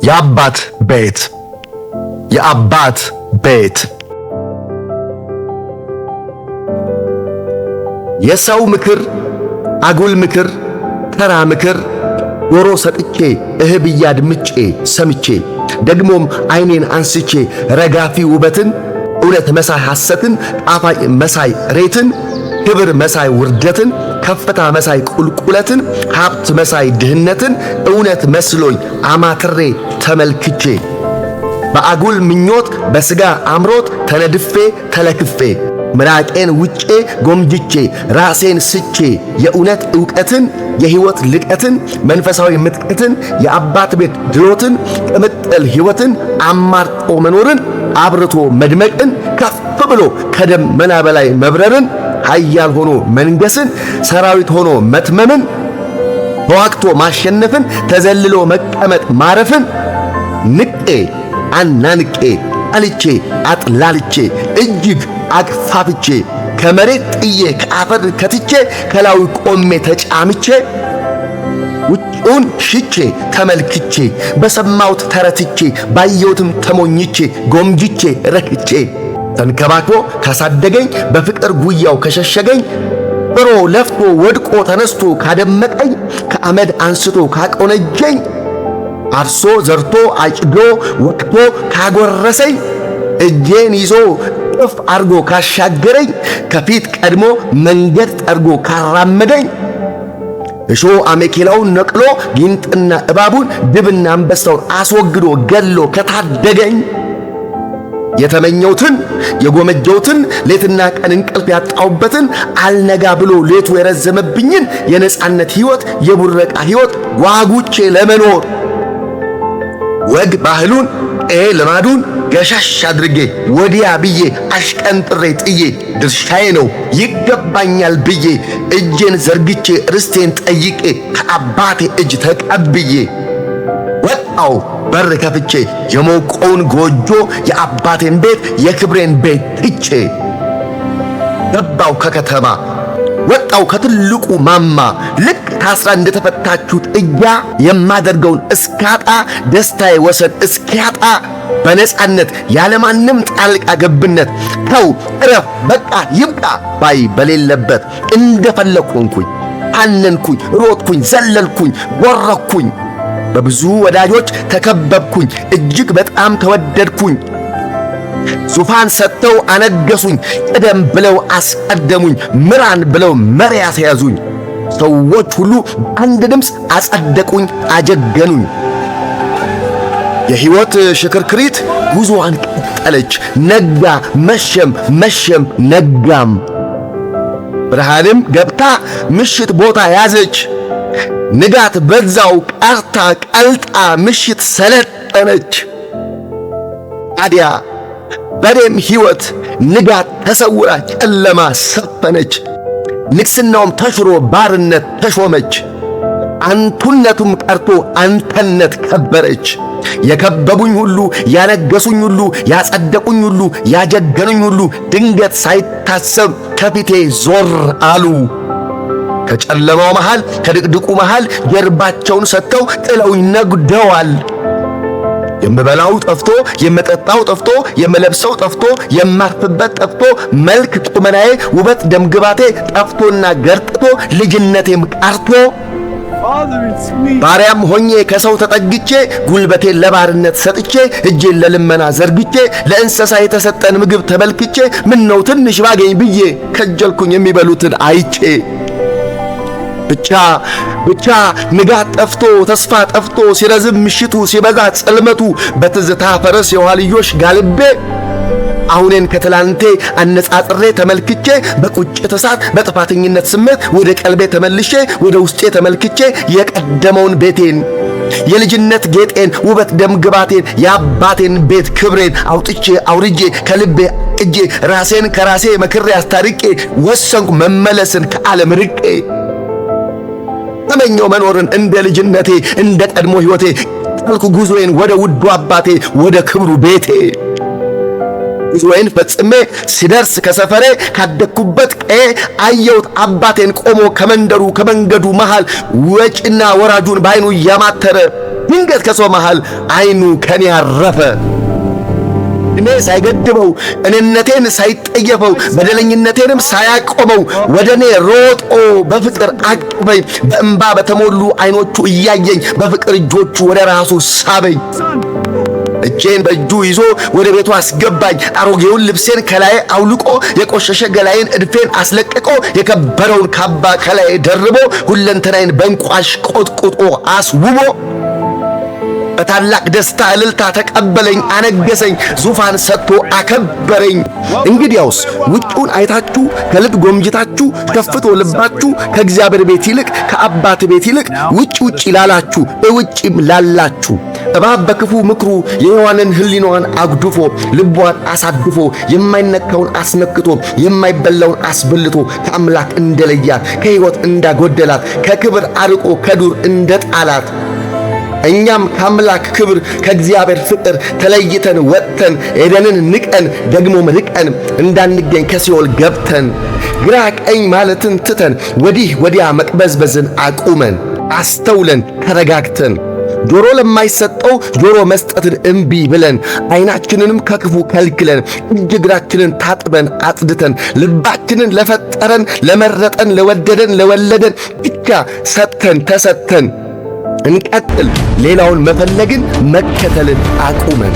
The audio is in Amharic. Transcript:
የአባት ቤት የአባት ቤት የሰው ምክር አጉል ምክር ተራ ምክር ጆሮ ሰጥቼ እህብያ አድምጬ ሰምቼ ደግሞም ዓይኔን አንስቼ ረጋፊ ውበትን እውነት መሳይ ሐሰትን ጣፋጭ መሳይ ሬትን ክብር መሳይ ውርደትን ከፍታ መሳይ ቁልቁለትን ሀብት መሳይ ድህነትን እውነት መስሎኝ አማትሬ ተመልክቼ በአጉል ምኞት በሥጋ አምሮት ተነድፌ ተለክፌ ምራቄን ውጬ ጎምጅቼ ራሴን ስቼ የእውነት ዕውቀትን የሕይወት ልቀትን መንፈሳዊ ምጥቀትን የአባት ቤት ድሎትን ቅምጥል ሕይወትን አማርጦ መኖርን አብርቶ መድመቅን ከፍ ብሎ ከደመና በላይ መብረርን ኃያል ሆኖ መንገስን ሰራዊት ሆኖ መትመምን ተዋግቶ ማሸነፍን ተዘልሎ መቀመጥ ማረፍን ንቄ አናንቄ አልቼ አጥላልቼ እጅግ አቅፋፍቼ ከመሬት ጥዬ ከአፈር ከትቼ ከላዩ ቆሜ ተጫምቼ ውጭውን ሽቼ ተመልክቼ በሰማሁት ተረትቼ ባየሁትም ተሞኝቼ ጎምጅቼ ረክቼ ተንከባክቦ ካሳደገኝ በፍቅር ጉያው ከሸሸገኝ ጥሮ ለፍቶ ወድቆ ተነስቶ ካደመቀኝ ከአመድ አንስቶ ካቆነጀኝ አርሶ ዘርቶ አጭዶ ወቅቶ ካጎረሰኝ እጄን ይዞ እፍ አርጎ ካሻገረኝ ከፊት ቀድሞ መንገድ ጠርጎ ካራመደኝ እሾ አሜኬላውን ነቅሎ ጊንጥና እባቡን ድብና አንበሳውን አስወግዶ ገሎ ከታደገኝ የተመኘውትን የጎመጀውትን ሌትና ቀን እንቅልፍ ያጣውበትን አልነጋ ብሎ ሌቱ የረዘመብኝን የነጻነት ሕይወት የቡረቃ ሕይወት ጓጉቼ ለመኖር ወግ ባህሉን ልማዱን ገሻሽ አድርጌ ወዲያ ብዬ አሽቀንጥሬ ጥዬ ድርሻዬ ነው ይገባኛል ብዬ እጄን ዘርግቼ ርስቴን ጠይቄ ከአባቴ እጅ ተቀብዬ ወጣው በር ከፍቼ የሞቀውን ጎጆ የአባቴን ቤት የክብሬን ቤት ትቼ ገባው ከከተማ ወጣው ከትልቁ ማማ ልክ ታስራ እንደተፈታችሁት እያ የማደርገውን እስካጣ ደስታዬ ወሰን እስኪያጣ በነጻነት ያለማንም ጣልቃ ገብነት ተው እረፍ በቃ ይብቃ ባይ በሌለበት እንደፈለኩ ሆንኩኝ አነንኩኝ ሮጥኩኝ ዘለልኩኝ ወረኩኝ በብዙ ወዳጆች ተከበብኩኝ እጅግ በጣም ተወደድኩኝ ዙፋን ሰጥተው አነገሱኝ ቀደም ብለው አስቀደሙኝ ምራን ብለው መሪ ያስያዙኝ ሰዎች ሁሉ አንድ ድምፅ አጸደቁኝ አጀገኑኝ የሕይወት ሽክርክሪት ጉዞዋን ቀጠለች ነጋ መሸም መሸም ነጋም ብርሃንም ገብታ ምሽት ቦታ ያዘች ንጋት በዛው ቀርታ ቀልጣ ምሽት ሰለጠነች ታዲያ በደም ሕይወት ንጋት ተሰውራ ጨለማ ሰፈነች ንግስናውም ተሽሮ ባርነት ተሾመች አንቱነቱም ቀርቶ አንተነት ከበረች የከበቡኝ ሁሉ ያነገሱኝ ሁሉ ያጸደቁኝ ሁሉ ያጀገኑኝ ሁሉ ድንገት ሳይታሰብ ከፊቴ ዞር አሉ ከጨለማው መሃል ከድቅድቁ መሃል ጀርባቸውን ሰጥተው ጥለውኝ ነጉደዋል የምበላው ጠፍቶ የምጠጣው ጠፍቶ የምለብሰው ጠፍቶ የማርፍበት ጠፍቶ መልክ ቁመናዬ ውበት ደምግባቴ ጠፍቶና ገርጥቶ ልጅነቴም ቀርቶ ባሪያም ሆኜ ከሰው ተጠግቼ ጉልበቴን ለባርነት ሰጥቼ እጄን ለልመና ዘርግቼ ለእንስሳ የተሰጠን ምግብ ተመልክቼ ምነው ትንሽ ባገኝ ብዬ ከጀልኩኝ የሚበሉትን አይቼ ብቻ ንጋት ጠፍቶ ተስፋ ጠፍቶ ሲረዝም ምሽቱ ሲበዛ ጽልመቱ በትዝታ ፈረስ የኋልዮሽ ጋልቤ አሁኔን ከትላንቴ አነጻጽሬ ተመልክቼ በቁጭት እሳት በጥፋተኝነት ስሜት ወደ ቀልቤ ተመልሼ ወደ ውስጤ ተመልክቼ የቀደመውን ቤቴን የልጅነት ጌጤን ውበት ደምግባቴን የአባቴን ቤት ክብሬን አውጥቼ አውርጄ ከልቤ እጄ ራሴን ከራሴ መክሬ አስታርቄ ወሰንኩ መመለስን ከዓለም ርቄ ተመኘው መኖርን እንደ ልጅነቴ እንደ ቀድሞ ሕይወቴ ጣልኩ ጉዞዬን ወደ ውዱ አባቴ ወደ ክብሩ ቤቴ ጉዞዬን ፈጽሜ ሲደርስ ከሰፈሬ ካደኩበት ቀዬ አየሁት አባቴን ቆሞ ከመንደሩ ከመንገዱ መሃል ወጪና ወራጁን ባይኑ እያማተረ ድንገት ከሰው መሃል አይኑ ከኔ አረፈ። እድሜ ሳይገድበው እኔነቴን ሳይጠየፈው በደለኝነቴንም ሳያቆመው ወደ እኔ ሮጦ በፍቅር አቅበኝ። በእንባ በተሞሉ አይኖቹ እያየኝ በፍቅር እጆቹ ወደ ራሱ ሳበኝ። እጄን በእጁ ይዞ ወደ ቤቱ አስገባኝ። አሮጌውን ልብሴን ከላይ አውልቆ የቆሸሸ ገላዬን እድፌን አስለቅቆ የከበረውን ካባ ከላይ ደርቦ ሁለንተናዬን በእንቋሽ ቆጥቁጦ አስውቦ በታላቅ ደስታ እልልታ ተቀበለኝ፣ አነገሰኝ፣ ዙፋን ሰጥቶ አከበረኝ። እንግዲያውስ ውጪውን አይታችሁ ከልብ ጎምጅታችሁ ከፍቶ ልባችሁ ከእግዚአብሔር ቤት ይልቅ ከአባት ቤት ይልቅ ውጭ ላላችሁ እውጭም ላላችሁ እባብ በክፉ ምክሩ የሔዋንን ሕሊናዋን አጉድፎ ልቧን አሳድፎ የማይነካውን አስነክቶ የማይበላውን አስበልቶ ከአምላክ እንደለያት ከሕይወት እንዳጎደላት ከክብር አርቆ ከዱር እንደጣላት እኛም ከአምላክ ክብር ከእግዚአብሔር ፍቅር ተለይተን ወጥተን ኤደንን ንቀን ደግሞም ርቀን እንዳንገኝ ከሲኦል ገብተን ግራ ቀኝ ማለትን ትተን ወዲህ ወዲያ መቅበዝበዝን አቁመን አስተውለን ተረጋግተን ጆሮ ለማይሰጠው ጆሮ መስጠትን እምቢ ብለን ዓይናችንንም ከክፉ ከልክለን እጅ እግራችንን ታጥበን አጽድተን ልባችንን ለፈጠረን ለመረጠን ለወደደን ለወለደን ብቻ ሰጥተን ተሰጥተን እንቀጥል። ሌላውን መፈለግን መከተልን አቁመን